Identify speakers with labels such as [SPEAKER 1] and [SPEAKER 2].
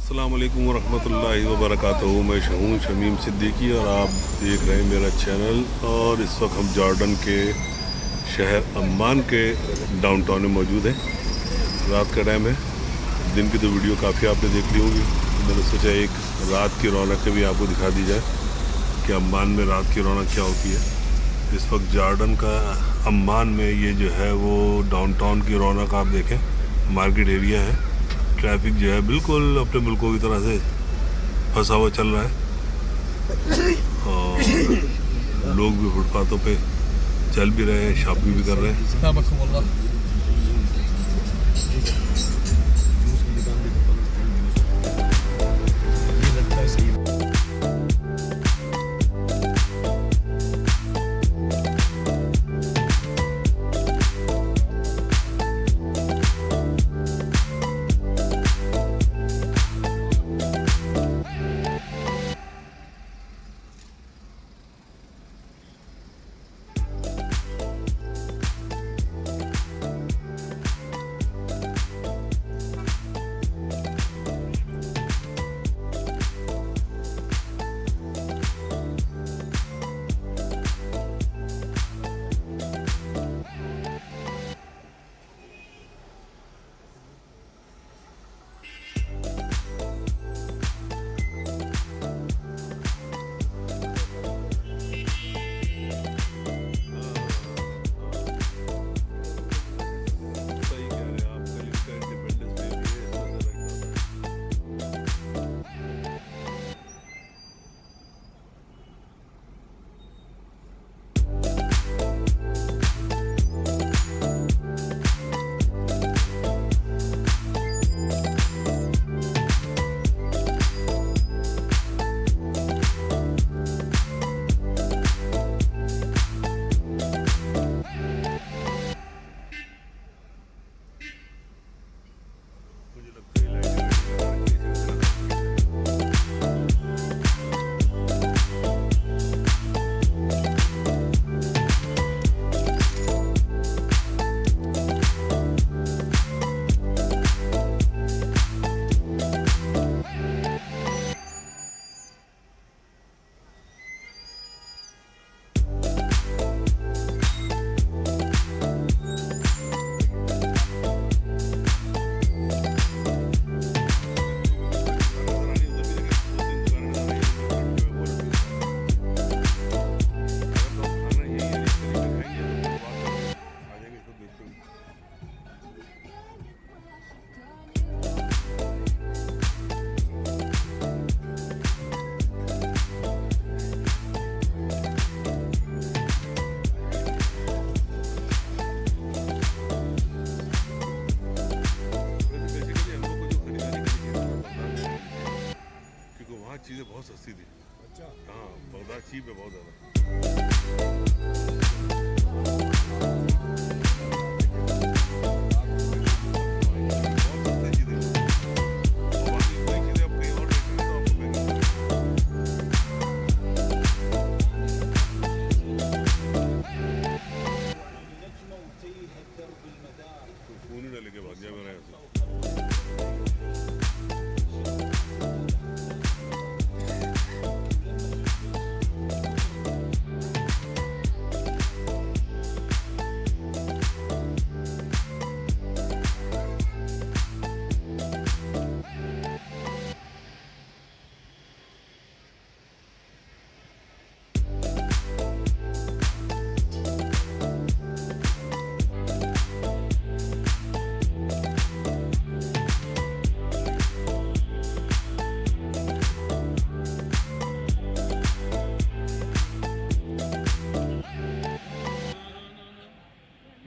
[SPEAKER 1] अस्सलाम वालेकुम वरहमतुल्लाहि वबरकातुहू। मैं हूँ शमीम सिद्दीकी और आप देख रहे हैं मेरा चैनल। और इस वक्त हम जॉर्डन के शहर अम्मान के डाउनटाउन में मौजूद हैं। रात का टाइम है, दिन की तो वीडियो काफ़ी आपने देख ली होगी। मैंने सोचा एक रात की रौनक भी आपको दिखा दी जाए कि अम्मान में रात की रौनक क्या होती है। इस वक्त जॉर्डन का अम्मान में ये जो है वो डाउनटाउन की रौनक आप देखें, मार्केट एरिया है। ट्रैफिक जो है बिल्कुल अपने मुल्कों की तरह से फंसा हुआ चल रहा है और लोग भी फुटपाथों पे चल भी रहे हैं, शॉपिंग भी कर रहे हैं। चीज़ें बहुत सस्ती थी। अच्छा, हाँ, बहुत चीप है, बहुत ज़्यादा। फोन ही ना लेके भाग गया मेरा ऐसे।